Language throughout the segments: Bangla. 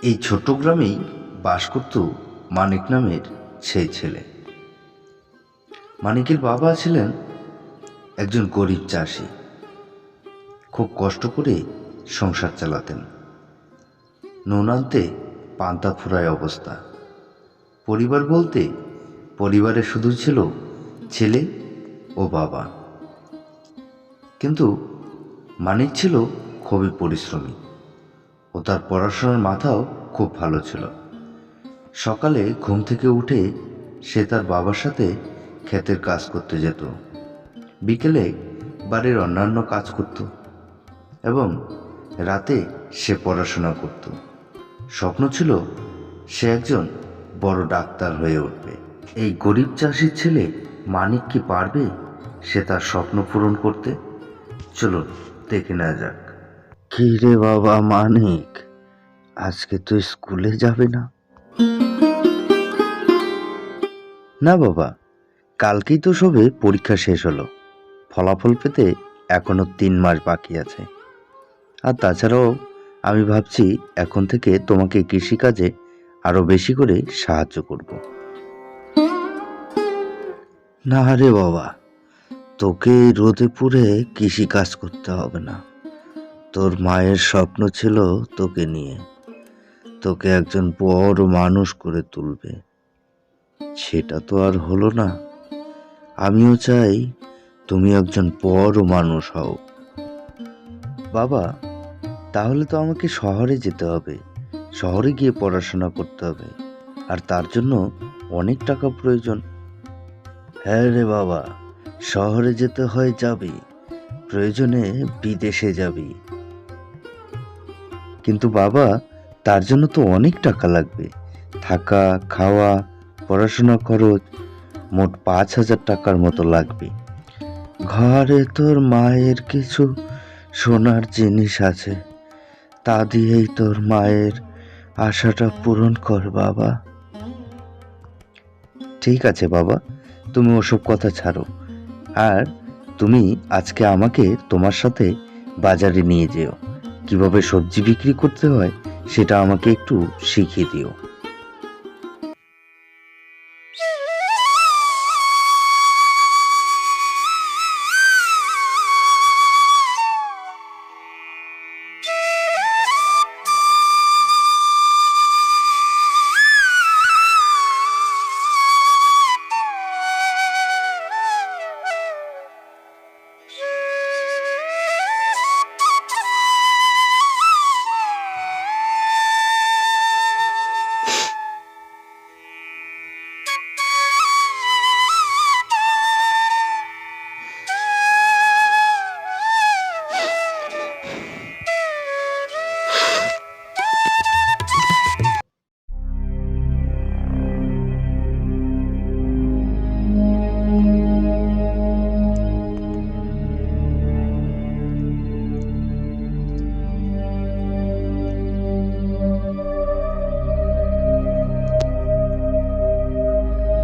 এই ছোট্ট গ্রামেই বাস করত মানিক নামের সেই ছেলে। মানিকের বাবা ছিলেন একজন গরিব চাষি, খুব কষ্ট করে সংসার চালাতেন। নুন আনতে পান্তা ফুরায় অবস্থা। পরিবার বলতে পরিবারে শুধু ছিল ছেলে ও বাবা। কিন্তু মানিক ছিল খুবই পরিশ্রমী ও তার পড়াশোনার মাথাও খুব ভালো ছিল। সকালে ঘুম থেকে উঠে সে তার বাবার সাথে ক্ষেতের কাজ করতে যেত, বিকেলে বাড়ির অন্যান্য কাজ করত এবং রাতে সে পড়াশোনা করত। স্বপ্ন ছিল সে একজন বড় ডাক্তার হয়ে উঠবে। এই গরিব চাষির ছেলে মানিক কি পারবে সে তার স্বপ্ন পূরণ করতে? চলুন দেখে নেওয়া যাক। কি রে বাবা মানিক, আজকে তুই স্কুলে যাবে না? না বাবা, কালকেই তো সবে পরীক্ষা শেষ হলো। ফলাফল পেতে এখনো 3 মাস বাকি আছে। আর তাছাড়াও আমি ভাবছি এখন থেকে তোমাকে কৃষিকাজে আরো বেশি করে সাহায্য করব। না রে বাবা, তোকে রোদে পুড়ে কৃষি কাজ করতে হবে না। তোর মায়ের স্বপ্ন ছিল তোকে নিয়ে, তোকে একজন বড় মানুষ করে তুলবে। সেটা তো আর হলো না। আমিও চাই তুমি একজন বড় মানুষ হও। বাবা, তাহলে তো আমাকে শহরে যেতে হবে, শহরে গিয়ে পড়াশোনা করতে হবে, আর তার জন্য অনেক টাকা প্রয়োজন। হ্যাঁ রে বাবা, শহরে যেতে হয় যাবি, প্রয়োজনে বিদেশে যাবি। কিন্তু বাবা, তার জন্য তো অনেক টাকা লাগবে। থাকা, খাওয়া, পড়াশোনা খরচ মোট 5,000 টাকার মতো লাগবে। ঘরে তোর মায়ের কিছু সোনার জিনিস আছে, তা দিয়েই তোর মায়ের আশাটা পূরণ কর বাবা। ঠিক আছে বাবা, তুমি ওসব কথা ছাড়ো। আর তুমি আজকে আমাকে তোমার সাথে বাজারে নিয়ে যেও। কিভাবে সবজি বিক্রি করতে হয় সেটা আমাকে একটু শিখিয়ে দিও।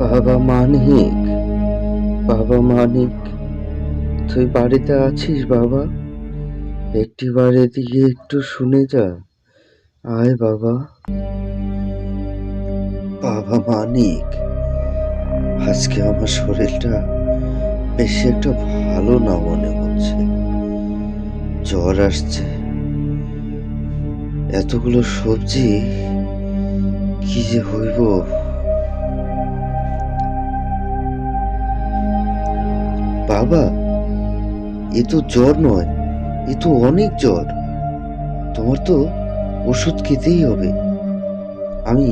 বাবা মানিক, বাবা মানিক, তুই বাড়িতে আছিস বাবা? একটিবার এদিকে একটু শুনে যা। আয় বাবা। বাবা মানিক, আজকে আমার শরীরটা বেশি একটা ভালো না মনে হচ্ছে। জ্বর আসছে। এতগুলো সবজি কি যে হইব। বাবা, এ তো জ্বর নয়, এ তো অনেক জ্বর। তোমার তো ওষুধ খেতেই হবে। আমি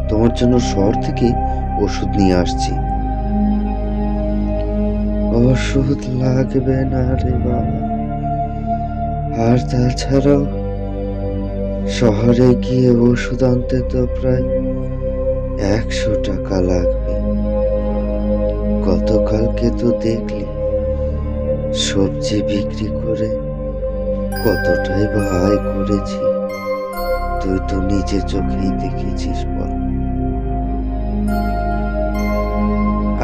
তোমার জন্য শহর থেকে ওষুধ নিয়ে আসছি। ওষুধ লাগবে না রে বাবা। আর তাছাড়াও শহরে গিয়ে ওষুধ আনতে তো প্রায় 100 টাকা লাগবে। গতকালকে তো দেখলি সবজি বিক্রি করে কতটাই বা আয় করেছি। তুই তো নিজে চোখেই দেখেছিস বল।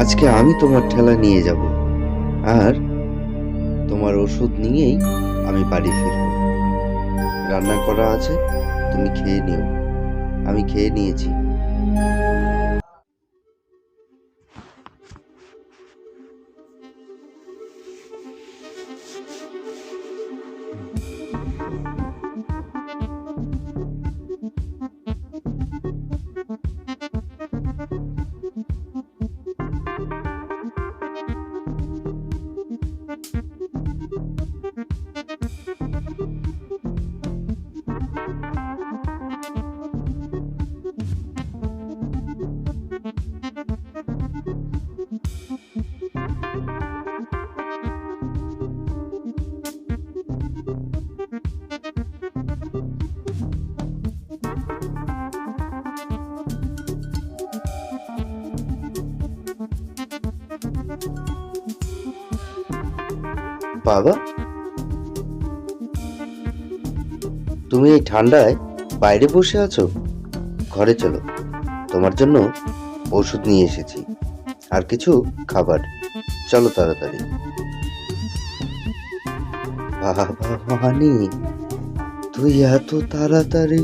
আজকে আমি তোমার ঠেলা নিয়ে যাব, আর তোমার ওষুধ নিয়েই আমি বাড়ি ফিরব। রান্না করা আছে, তুমি খেয়ে নিও। আমি খেয়ে নিয়েছি। বাবা, তুমি এই ঠান্ডায় বাইরে বসে আছো? ঘরে চলো, তোমার জন্য ওষুধ নিয়ে এসেছি, আর কিছু খাবার। চলো তাড়াতাড়ি। বাবা মানি, তুই এত তাড়াতাড়ি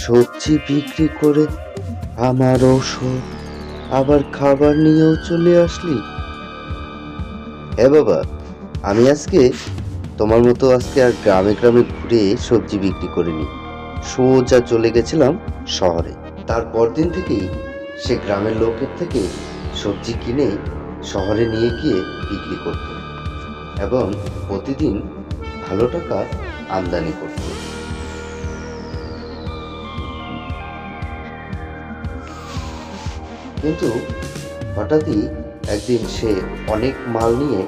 সবজি বিক্রি করে আমার ওষুধ আবার খাবার নিয়েও চলে আসলি? হ্যাঁ বাবা, আমি তোমার মতো আজকে আর গ্রামে গ্রামে ঘুরে সবজি বিক্রি করিনি। সোজা চলে গেছিলাম শহরে। তারপর দিন থেকেই সে গ্রামের লোকের থেকে সবজি কিনে শহরে নিয়ে গিয়ে বিক্রি করত এবং প্রতিদিন ভালো টাকা আমদানি করত। কিন্তু হঠাৎই একদিন সে অনেক মাল নিয়ে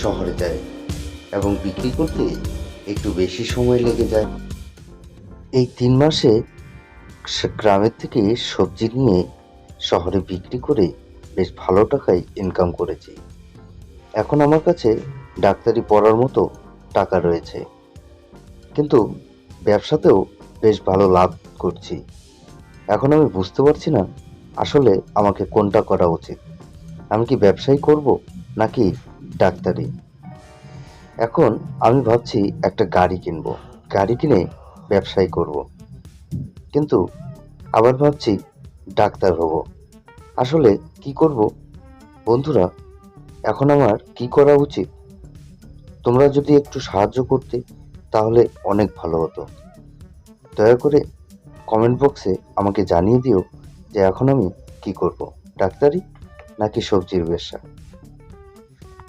শহরে যায় এবং বিক্রি করতে একটু বেশি সময় লেগে যায়। এই 3 মাসে সে গ্রামের থেকে সবজি নিয়ে শহরে বিক্রি করে বেশ ভালো টাকাই ইনকাম করেছি। এখন আমার কাছে ডাক্তারি পড়ার মতো টাকা রয়েছে, কিন্তু ব্যবসাতেও বেশ ভালো লাভ করছি। এখন আমি বুঝতে পারছি না আসলে আমাকে কোনটা করা উচিত। আমি কি ব্যবসাই করব নাকি ডাক্তারি? এখন আমি ভাবছি একটা গাড়ি কিনবো, গাড়ি কিনে ব্যবসাই করব। কিন্তু আবার ভাবছি ডাক্তার হব। আসলে কি করব বন্ধুরা? এখন আমার কি করা উচিত? তোমরা যদি একটু সাহায্য করতে তাহলে অনেক ভালো হতো। দয়া করে কমেন্ট বক্সে আমাকে জানিয়ে দিও যে এখন আমি কি করব, ডাক্তারি নাকি সবজির ব্যবসা।